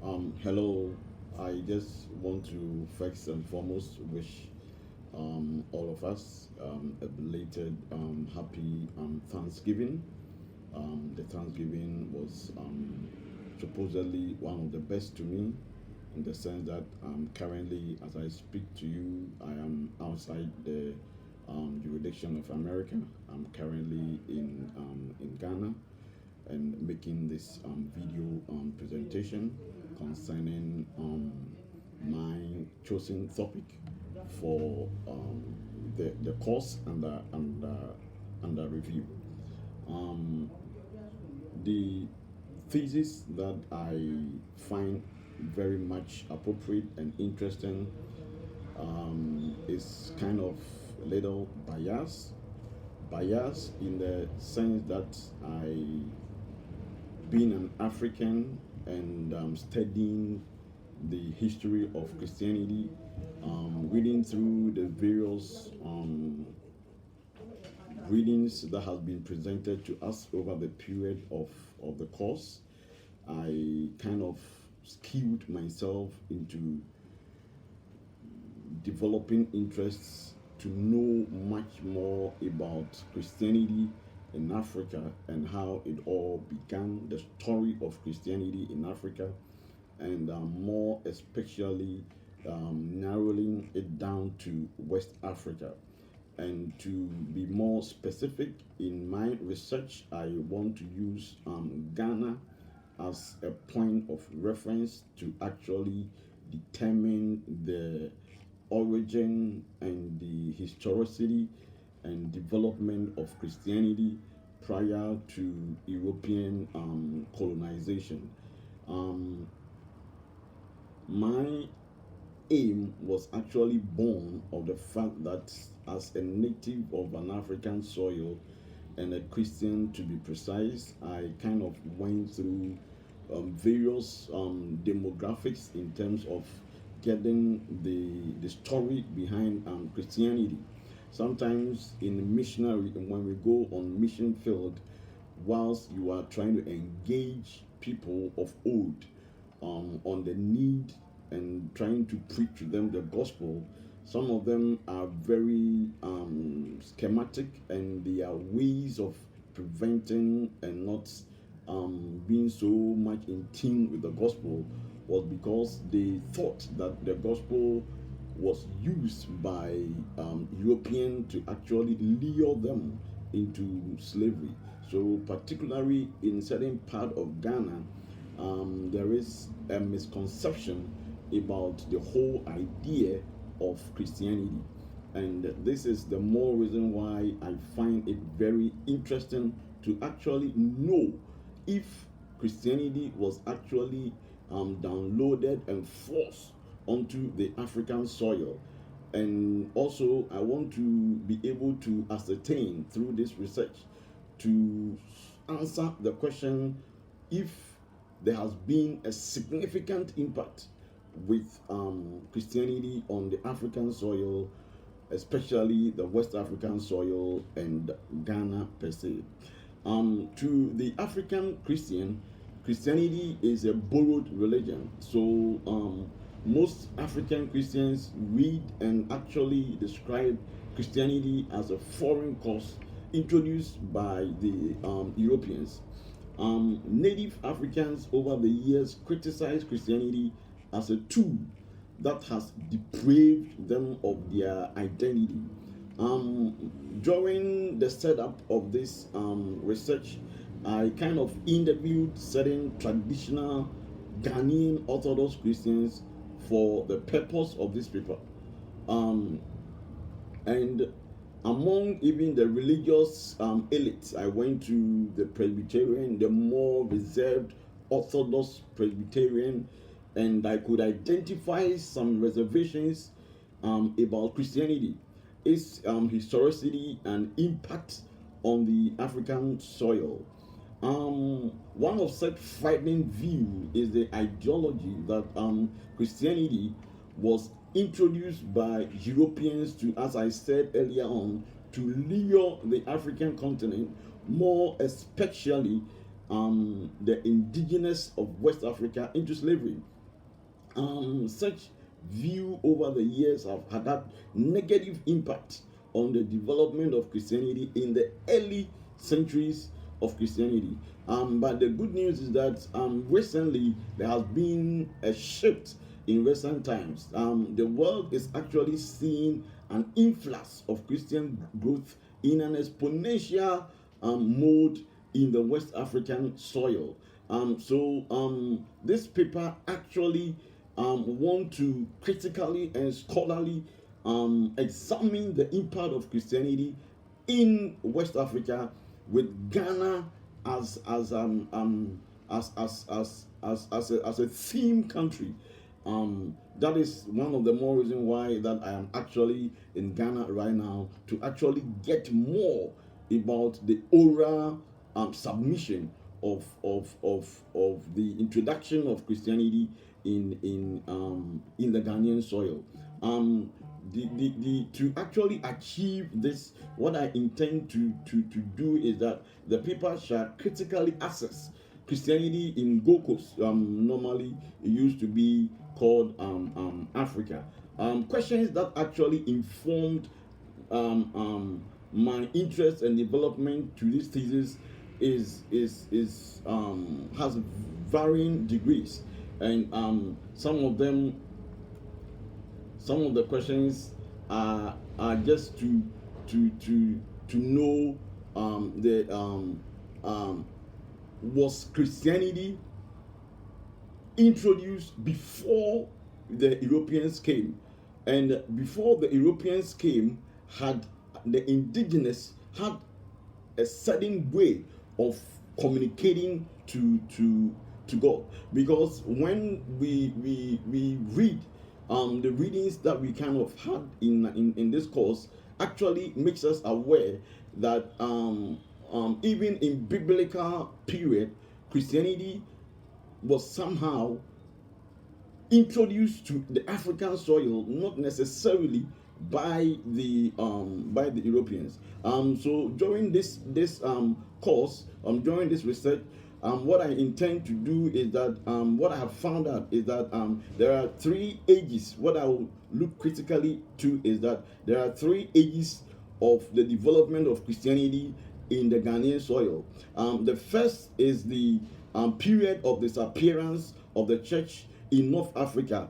Hello. I just want to first and foremost wish all of us a belated happy Thanksgiving. The Thanksgiving was supposedly one of the best to me in the sense that currently, as I speak to you, I am outside the jurisdiction of America. I'm currently in Ghana and making this video presentation concerning my chosen topic for the course under review. Um, the thesis that I find very much appropriate and interesting is kind of a little bias in the sense that I being an African and studying the history of Christianity, reading through the various readings that has been presented to us over the period of the course, I kind of skewed myself into developing interests to know much more about Christianity in Africa and how it all began, the story of Christianity in Africa, and more especially narrowing it down to West Africa. And to be more specific in my research, I want to use Ghana as a point of reference to actually determine the origin and the historicity and development of Christianity prior to European colonization. Um, my aim was actually born of the fact that as a native of an African soil and a Christian to be precise, I kind of went through various demographics in terms of getting the story behind Christianity. Sometimes in missionary, when we go on mission field, whilst you are trying to engage people of old on the need and trying to preach to them the gospel, some of them are very schematic and they are ways of preventing and not being so much in tune with the gospel was because they thought that the gospel was used by European to actually lure them into slavery. So, particularly in certain part of Ghana, there is a misconception about the whole idea of Christianity. And this is the more reason why I find it very interesting to actually know if Christianity was actually downloaded and forced onto the African soil. And also, I want to be able to ascertain through this research to answer the question if there has been a significant impact with Christianity on the African soil, especially the West African soil and Ghana per se. To the African Christian, Christianity is a borrowed religion. So most African Christians read and actually describe Christianity as a foreign cause introduced by the Europeans. Native Africans over the years criticized Christianity as a tool that has deprived them of their identity. During the setup of this research, I kind of interviewed certain traditional Ghanaian Orthodox Christians for the purpose of this paper. Um, and among even the religious elites, I went to the Presbyterian, the more reserved Orthodox Presbyterian, and I could identify some reservations about Christianity, its historicity and impact on the African soil. One of such frightening view is the ideology that Christianity was introduced by Europeans to, as I said earlier on, to lure the African continent, more especially the indigenous of West Africa into slavery. Such view over the years have had that negative impact on the development of Christianity in the early centuries of Christianity. But the good news is that recently there has been a shift in recent times. The world is actually seeing an influx of Christian growth in an exponential mode in the West African soil. This paper actually want to critically and scholarly examine the impact of Christianity in West Africa, with Ghana as a theme country. That is one of the more reasons why that I am actually in Ghana right now, to actually get more about the oral submission of the introduction of Christianity in the Ghanaian soil. To actually achieve this, what I intend to do is that the paper shall critically assess Christianity in Gold Coast. Normally, it used to be called Africa. Questions that actually informed my interest and development to this thesis is has varying degrees, and some of the questions are just to know was Christianity introduced before the Europeans came, and before the Europeans came, had the indigenous had a certain way of communicating to God. Because when we read the readings that we kind of had in this course, actually makes us aware that even in biblical period, Christianity was somehow introduced to the African soil, not necessarily by the Europeans. So during this course, during this research, what I intend to do is that what I have found out is that there are 3 ages. What I will look critically to is that there are 3 ages of the development of Christianity in the Ghanaian soil. The first is the period of disappearance of the church in North Africa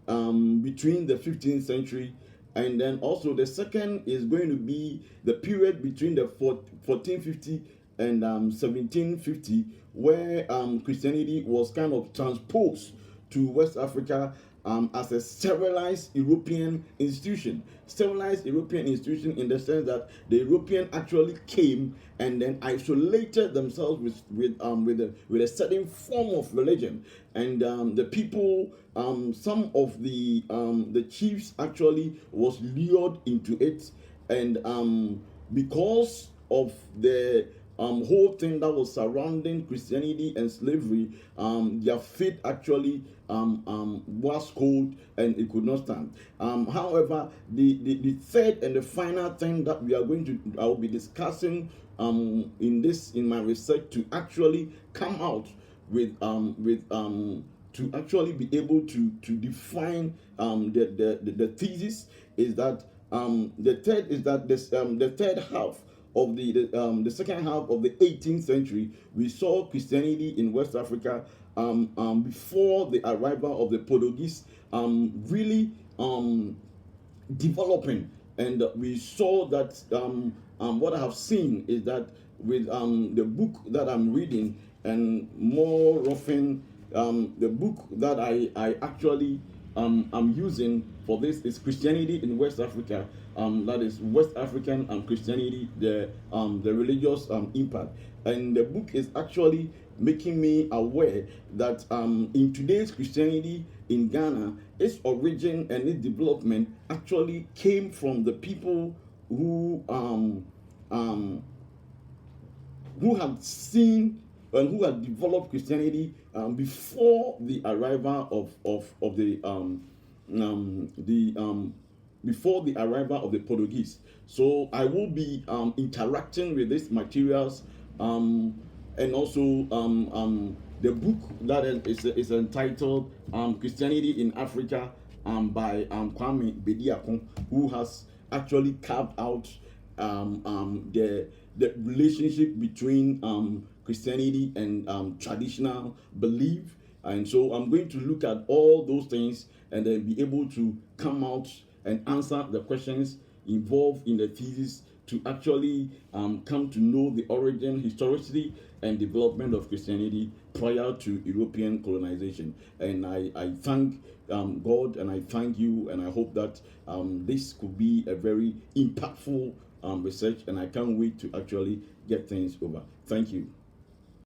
between the 15th century, and then also the second is going to be the period between the 1450 and 1750, where Christianity was kind of transposed to West Africa as a sterilized European institution. Sterilized European institution in the sense that the European actually came and then isolated themselves with a certain form of religion, and the people, some of the chiefs actually was lured into it, and because of the whole thing that was surrounding Christianity and slavery, their faith actually was cold and it could not stand. However, the third and the final thing that I will be discussing in my research, to actually come out with to actually be able to define the thesis, is that the third is that the third half of the second half of the 18th century, we saw Christianity in West Africa before the arrival of the Portuguese really developing, and we saw that what I have seen is that with the book that I'm reading, and more often the book that I actually I'm using for this is Christianity in West Africa. That is West African Christianity, the religious impact. And the book is actually making me aware that in today's Christianity in Ghana, its origin and its development actually came from the people who had seen and who had developed Christianity before the arrival of before the arrival of the Portuguese. So I will be interacting with these materials and also the book that is entitled Christianity in Africa by Kwame Bediako, who has actually carved out the relationship between Christianity and traditional belief. And so I'm going to look at all those things and then be able to come out and answer the questions involved in the thesis to actually come to know the origin, historicity, and development of Christianity prior to European colonization. And I thank God, and I thank you, and I hope that this could be a very impactful research, and I can't wait to actually get things over. Thank you.